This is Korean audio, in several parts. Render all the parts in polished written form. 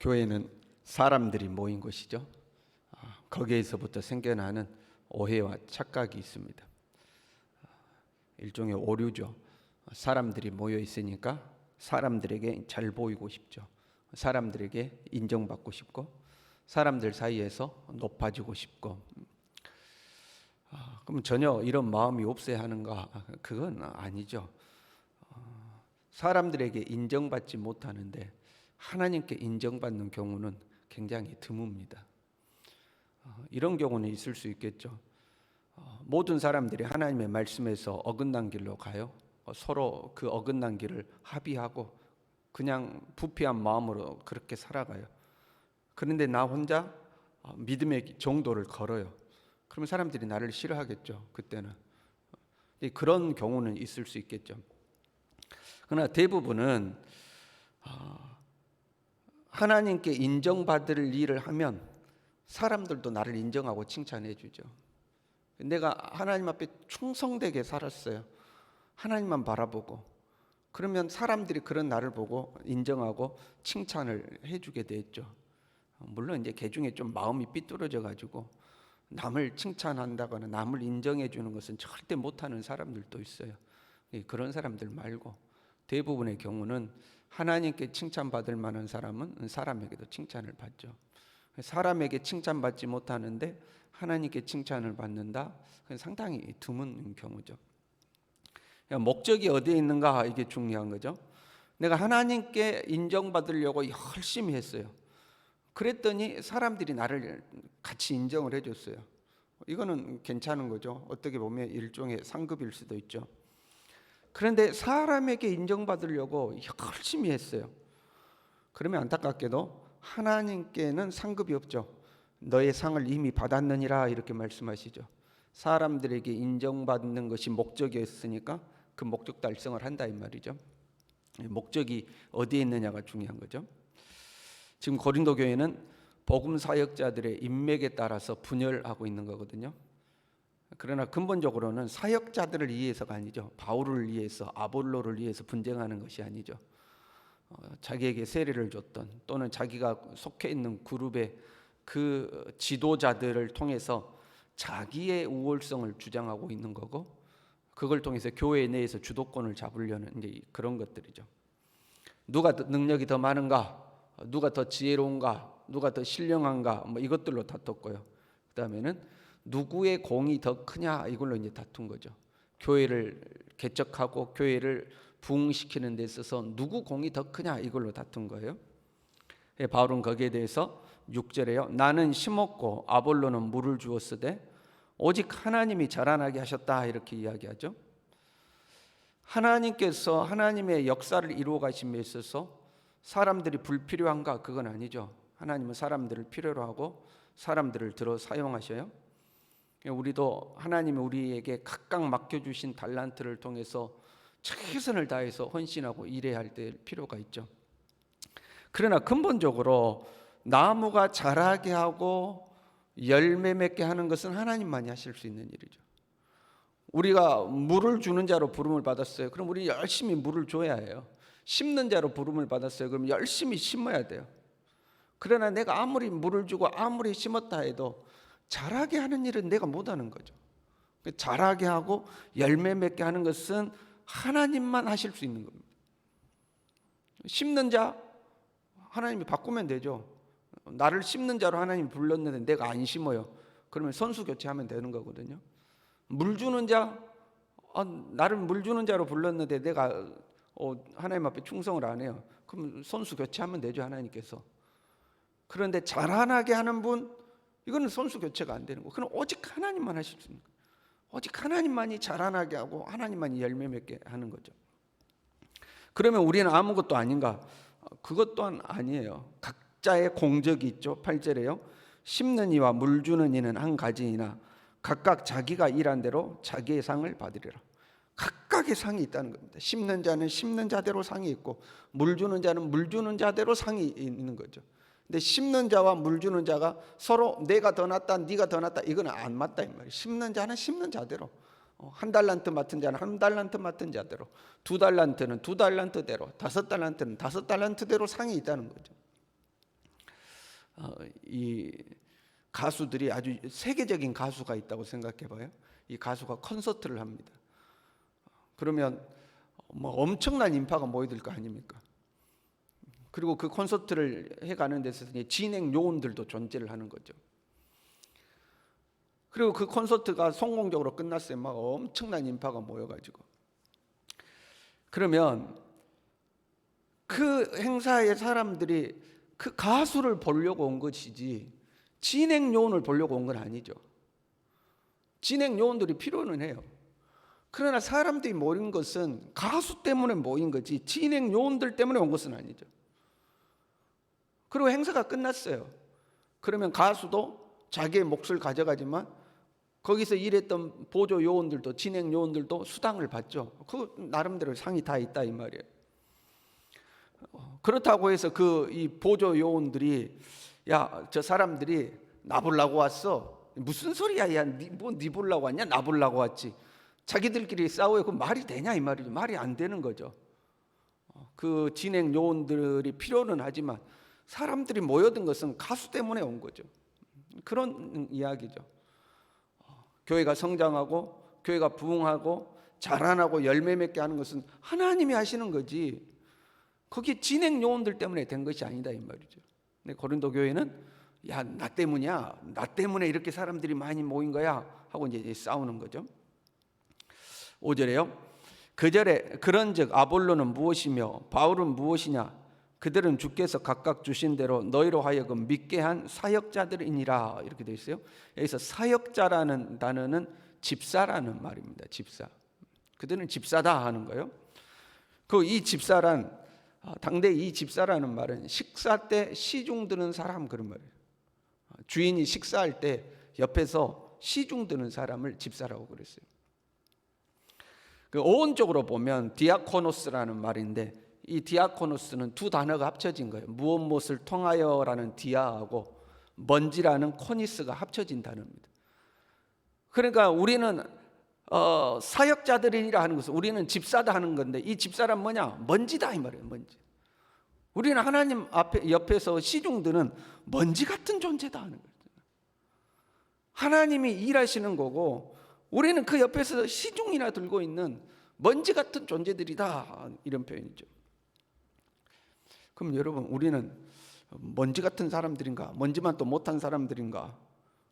교회는 사람들이 모인 곳이죠. 거기에서부터 생겨나는 오해와 착각이 있습니다. 일종의 오류죠. 사람들이 모여 있으니까 사람들에게 잘 보이고 싶죠. 사람들에게 인정받고 싶고 사람들 사이에서 높아지고 싶고. 그럼 전혀 이런 마음이 없어야 하는가? 그건 아니죠. 사람들에게 인정받지 못하는데 하나님께 인정받는 경우는 굉장히 드뭅니다. 이런 경우는 있을 수 있겠죠. 모든 사람들이 하나님의 말씀에서 어긋난 길로 가요. 서로 그 어긋난 길을 합의하고 그냥 부패한 마음으로 그렇게 살아가요. 그런데 나 혼자 믿음의 정도를 걸어요. 그러면 사람들이 나를 싫어하겠죠. 그때는 그런 경우는 있을 수 있겠죠. 그러나 대부분은 하나님께 인정받을 일을 하면 사람들도 나를 인정하고 칭찬해 주죠. 내가 하나님 앞에 충성되게 살았어요. 하나님만 바라보고. 그러면 사람들이 그런 나를 보고 인정하고 칭찬을 해주게 됐죠. 물론 이제 개 중에 좀 마음이 삐뚤어져 가지고 남을 칭찬한다거나 남을 인정해 주는 것은 절대 못하는 사람들도 있어요. 그런 사람들 말고 대부분의 경우는 하나님께 칭찬받을 만한 사람은 사람에게도 칭찬을 받죠. 사람에게 칭찬받지 못하는데 하나님께 칭찬을 받는다? 상당히 드문 경우죠. 목적이 어디에 있는가, 이게 중요한 거죠. 내가 하나님께 인정받으려고 열심히 했어요. 그랬더니 사람들이 나를 같이 인정을 해줬어요. 이거는 괜찮은 거죠. 어떻게 보면 일종의 상급일 수도 있죠. 그런데 사람에게 인정받으려고 열심히 했어요. 그러면 안타깝게도 하나님께는 상급이 없죠. 너의 상을 이미 받았느니라 이렇게 말씀하시죠. 사람들에게 인정받는 것이 목적이었으니까 그 목적 달성을 한다 이 말이죠. 목적이 어디에 있느냐가 중요한 거죠. 지금 고린도 교회는 복음 사역자들의 인맥에 따라서 분열하고 있는 거거든요. 그러나 근본적으로는 사역자들을 위해서가 아니죠. 바울을 위해서, 아볼로를 위해서 분쟁하는 것이 아니죠. 자기에게 세례를 줬던 또는 자기가 속해 있는 그룹의 그 지도자들을 통해서 자기의 우월성을 주장하고 있는 거고, 그걸 통해서 교회 내에서 주도권을 잡으려는 이제 그런 것들이죠. 누가 능력이 더 많은가, 누가 더 지혜로운가, 누가 더 신령한가, 뭐 이것들로 다퉜고요. 그 다음에는 누구의 공이 더 크냐, 이걸로 이제 다툰 거죠. 교회를 개척하고 교회를 부흥시키는 데 있어서 누구 공이 더 크냐, 이걸로 다툰 거예요. 바울은 거기에 대해서 6절에요. 나는 심었고 아볼로는 물을 주었으되 오직 하나님이 자라나게 하셨다, 이렇게 이야기하죠. 하나님께서 하나님의 역사를 이루어 가심에 있어서 사람들이 불필요한가? 그건 아니죠. 하나님은 사람들을 필요로 하고 사람들을 들어 사용하셔요. 우리도 하나님이 우리에게 각각 맡겨주신 달란트를 통해서 최선을 다해서 헌신하고 일해야 할 때 필요가 있죠. 그러나 근본적으로 나무가 자라게 하고 열매 맺게 하는 것은 하나님만이 하실 수 있는 일이죠. 우리가 물을 주는 자로 부름을 받았어요. 그럼 우리 열심히 물을 줘야 해요. 심는 자로 부름을 받았어요. 그럼 열심히 심어야 돼요. 그러나 내가 아무리 물을 주고 아무리 심었다 해도 자라게 하는 일은 내가 못하는 거죠. 자라게 하고 열매 맺게 하는 것은 하나님만 하실 수 있는 겁니다. 심는 자 하나님이 바꾸면 되죠. 나를 심는 자로 하나님이 불렀는데 내가 안 심어요. 그러면 선수 교체하면 되는 거거든요. 물 주는 자, 나를 물 주는 자로 불렀는데 내가 하나님 앞에 충성을 안 해요. 그럼 선수 교체하면 되죠, 하나님께서. 그런데 자라나게 하는 분, 이거는 선수 교체가 안 되는 거. 그럼 오직 하나님만 하실 수 있는 거예요. 오직 하나님만이 자라나게 하고 하나님만이 열매 맺게 하는 거죠. 그러면 우리는 아무것도 아닌가? 그것 또한 아니에요. 각자의 공적이 있죠. 8절에요. 심는 이와 물 주는 이는 한 가지이나 각각 자기가 일한 대로 자기의 상을 받으리라. 각각의 상이 있다는 겁니다. 심는 자는 심는 자대로 상이 있고 물 주는 자는 물 주는 자대로 상이 있는 거죠. 근데 심는 자와 물 주는 자가 서로 내가 더 낫다, 네가 더 낫다, 이건 안 맞다 이 말이에요. 심는 자는 심는 자대로, 한 달란트 맡은 자는 한 달란트 맡은 자대로, 두 달란트는 두 달란트대로, 다섯 달란트는 다섯 달란트대로 상이 있다는 거죠. 이 가수들이 아주 세계적인 가수가 있다고 생각해봐요. 이 가수가 콘서트를 합니다. 그러면 뭐 엄청난 인파가 모여들 거 아닙니까? 그리고 그 콘서트를 해가는 데서 진행 요원들도 존재를 하는 거죠. 그리고 그 콘서트가 성공적으로 끝났어요. 막 엄청난 인파가 모여가지고. 그러면 그 행사에 사람들이 그 가수를 보려고 온 것이지 진행 요원을 보려고 온 건 아니죠. 진행 요원들이 필요는 해요. 그러나 사람들이 모인 것은 가수 때문에 모인 거지 진행 요원들 때문에 온 것은 아니죠. 그리고 행사가 끝났어요. 그러면 가수도 자기의 몫을 가져가지만 거기서 일했던 보조 요원들도 진행 요원들도 수당을 받죠. 그 나름대로 상이 다 있다 이 말이에요. 그렇다고 해서 이 보조 요원들이 야, 저 사람들이 나 보려고 왔어. 무슨 소리야? 야, 네 보려고 왔냐? 나 보려고 왔지. 자기들끼리 싸워요. 그 말이 되냐 이 말이죠. 말이 안 되는 거죠. 그 진행 요원들이 필요는 하지만 사람들이 모여든 것은 가수 때문에 온 거죠. 그런 이야기죠. 교회가 성장하고 교회가 부흥하고 자라나고 열매 맺게 하는 것은 하나님이 하시는 거지 거기 진행 요원들 때문에 된 것이 아니다 이 말이죠. 근데 고린도 교회는 야, 나 때문이야. 나 때문에 이렇게 사람들이 많이 모인 거야 하고 이제 싸우는 거죠. 5절에요. 그절에 그런즉 아볼로는 무엇이며 바울은 무엇이냐? 그들은 주께서 각각 주신 대로 너희로 하여금 믿게 한 사역자들이니라 이렇게 되어 있어요. 여기서 사역자라는 단어는 집사라는 말입니다. 집사. 그들은 집사다 하는 거예요. 이 집사란 당대 이 집사라는 말은 식사 때 시중 드는 사람 그런 말이에요. 주인이 식사할 때 옆에서 시중 드는 사람을 집사라고 그랬어요. 어원적으로 보면 디아코노스라는 말인데 이 디아코노스는 두 단어가 합쳐진 거예요. 무엇을 통하여라는 디아하고 먼지라는 코니스가 합쳐진 단어입니다. 그러니까 우리는 사역자들이라 하는 것은 우리는 집사다 하는 건데 이 집사란 뭐냐? 먼지다 이 말이에요. 먼지. 우리는 하나님 앞에 옆에서 시중드는 먼지 같은 존재다 하는 거예요. 하나님이 일하시는 거고 우리는 그 옆에서 시중이나 들고 있는 먼지 같은 존재들이다 이런 표현이죠. 그럼 여러분 우리는 먼지 같은 사람들인가? 먼지만 또 못한 사람들인가?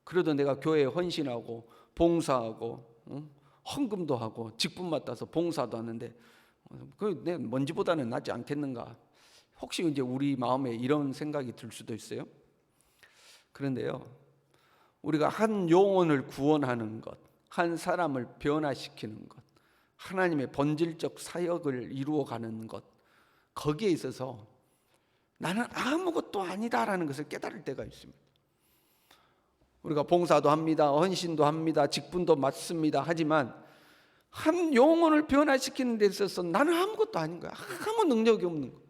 그래도 내가 교회에 헌신하고 봉사하고 헌금도 하고 직분 맡아서 봉사도 하는데 내 먼지보다는 낫지 않겠는가? 혹시 이제 우리 마음에 이런 생각이 들 수도 있어요. 그런데요, 우리가 한 영혼을 구원하는 것, 한 사람을 변화시키는 것, 하나님의 본질적 사역을 이루어가는 것, 거기에 있어서 나는 아무것도 아니다라는 것을 깨달을 때가 있습니다. 우리가 봉사도 합니다, 헌신도 합니다, 직분도 맡습니다. 하지만 한 영혼을 변화시키는 데 있어서 나는 아무것도 아닌 거야. 아무 능력이 없는 거야.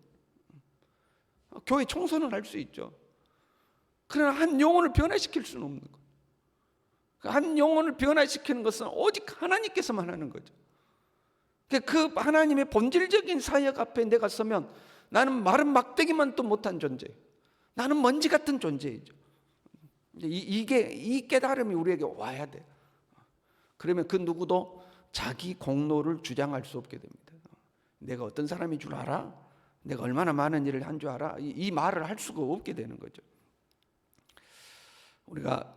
교회 청소는 할 수 있죠. 그러나 한 영혼을 변화시킬 수는 없는 거예요. 한 영혼을 변화시키는 것은 오직 하나님께서만 하는 거죠. 그 하나님의 본질적인 사역 앞에 내가 서면 나는 마른 막대기만 또 못한 존재, 나는 먼지 같은 존재이죠. 이 깨달음이 우리에게 와야 돼. 그러면 그 누구도 자기 공로를 주장할 수 없게 됩니다. 내가 어떤 사람인 줄 알아? 내가 얼마나 많은 일을 한 줄 알아? 이 말을 할 수가 없게 되는 거죠. 우리가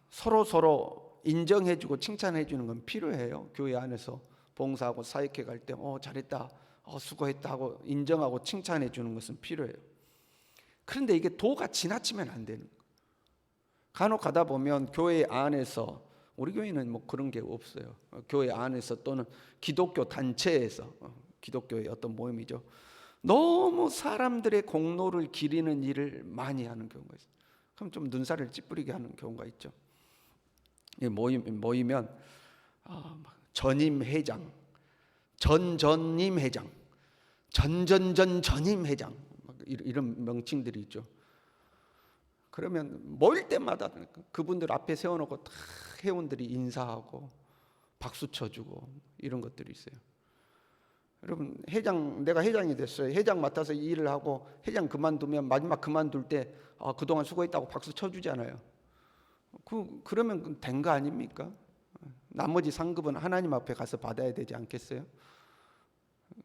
서로 인정해주고 칭찬해주는 건 필요해요. 교회 안에서 봉사하고 사역해 갈 때 잘했다, 수고했다 하고 인정하고 칭찬해주는 것은 필요해요. 그런데 이게 도가 지나치면 안 되는 거예요. 간혹 가다 보면 교회 안에서, 우리 교회는 뭐 그런 게 없어요. 교회 안에서 또는 기독교 단체에서, 기독교의 어떤 모임이죠, 너무 사람들의 공로를 기리는 일을 많이 하는 경우가 있어요. 그럼 좀 눈살을 찌푸리게 하는 경우가 있죠. 모이면 전임 회장, 전전임 회장, 전전전 전임 회장 이런 명칭들이 있죠. 그러면 모일 때마다 그분들 앞에 세워놓고 다 회원들이 인사하고 박수 쳐주고 이런 것들이 있어요. 여러분, 내가 회장이 됐어요. 회장 맡아서 일을 하고 회장 그만두면 마지막 그만둘 때 그동안 수고했다고 박수 쳐주잖아요. 그러면 된 거 아닙니까? 나머지 상급은 하나님 앞에 가서 받아야 되지 않겠어요?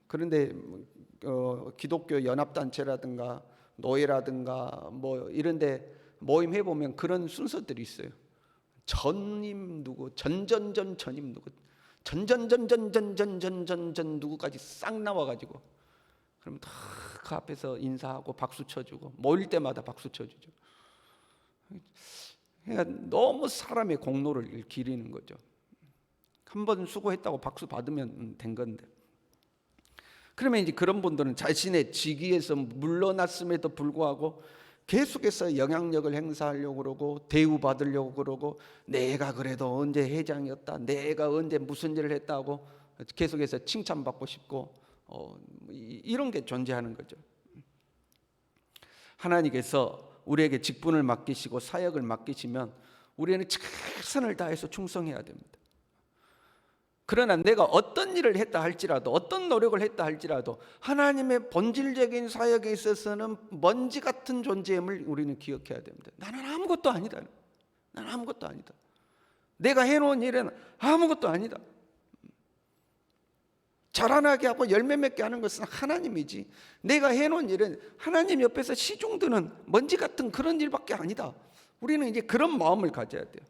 그런데 기독교 연합단체라든가 노예라든가 뭐 이런데 모임 해보면 그런 순서들이 있어요. 전임 누구, 전전전 전임 누구, 전전전전전전전전 누구까지 싹 나와가지고 그럼 다 그 앞에서 인사하고 박수 쳐주고 모일 때마다 박수 쳐주죠. 그러니까 너무 사람의 공로를 기리는 거죠. 한 번 수고했다고 박수 받으면 된 건데. 그러면 이제 그런 분들은 자신의 직위에서 물러났음에도 불구하고 계속해서 영향력을 행사하려고 그러고 대우받으려고 그러고 내가 그래도 언제 회장이었다, 내가 언제 무슨 일을 했다고 계속해서 칭찬받고 싶고 이런 게 존재하는 거죠. 하나님께서 우리에게 직분을 맡기시고 사역을 맡기시면 우리는 최선을 다해서 충성해야 됩니다. 그러나 내가 어떤 일을 했다 할지라도 어떤 노력을 했다 할지라도 하나님의 본질적인 사역에 있어서는 먼지 같은 존재임을 우리는 기억해야 됩니다. 나는 아무것도 아니다. 나는 아무것도 아니다. 내가 해놓은 일은 아무것도 아니다. 자라나게 하고 열매 맺게 하는 것은 하나님이지 내가 해놓은 일은 하나님 옆에서 시중드는 먼지 같은 그런 일밖에 아니다. 우리는 이제 그런 마음을 가져야 돼요.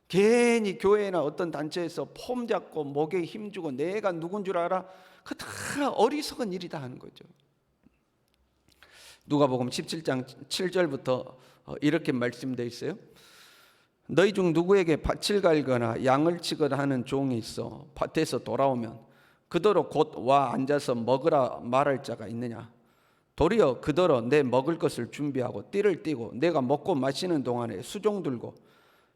괜히 교회나 어떤 단체에서 폼 잡고 목에 힘주고 내가 누군 줄 알아? 그 다 어리석은 일이다 하는 거죠. 누가복음 17장 7절부터 이렇게 말씀되어 있어요. 너희 중 누구에게 밭을 갈거나 양을 치거나 하는 종이 있어 밭에서 돌아오면 그더러 곧 와 앉아서 먹으라 말할 자가 있느냐? 도리어 그더러 내 먹을 것을 준비하고 띠를 띠고 내가 먹고 마시는 동안에 수종 들고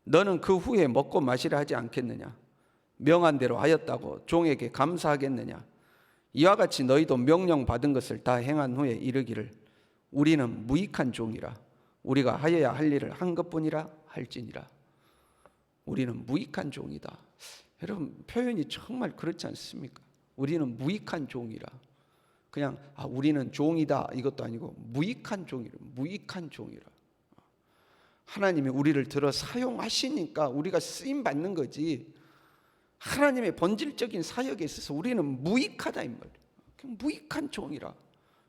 너는 그 후에 먹고 마시라 하지 않겠느냐? 명한 대로 하였다고 종에게 감사하겠느냐? 이와 같이 너희도 명령 받은 것을 다 행한 후에 이르기를 우리는 무익한 종이라 우리가 하여야 할 일을 한 것뿐이라 할지니라. 우리는 무익한 종이다. 여러분 표현이 정말 그렇지 않습니까? 우리는 무익한 종이라. 그냥 우리는 종이다 이것도 아니고 무익한 종이라. 무익한 종이라. 하나님이 우리를 들어 사용하시니까 우리가 쓰임 받는 거지. 하나님의 본질적인 사역에 있어서 우리는 무익하다 이 말이에요. 그냥 무익한 종이라.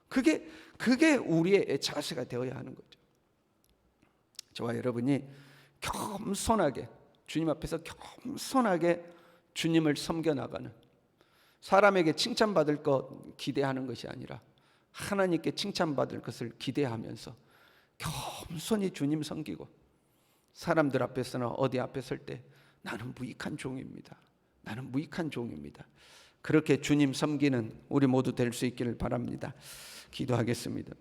그게 우리의 자세가 되어야 하는 거죠. 저와 여러분이 겸손하게 주님 앞에서 겸손하게 주님을 섬겨 나가는, 사람에게 칭찬받을 것 기대하는 것이 아니라 하나님께 칭찬받을 것을 기대하면서 겸손히 주님 섬기고 사람들 앞에서나 어디 앞에 설 때 나는 무익한 종입니다. 나는 무익한 종입니다. 그렇게 주님 섬기는 우리 모두 될 수 있기를 바랍니다. 기도하겠습니다.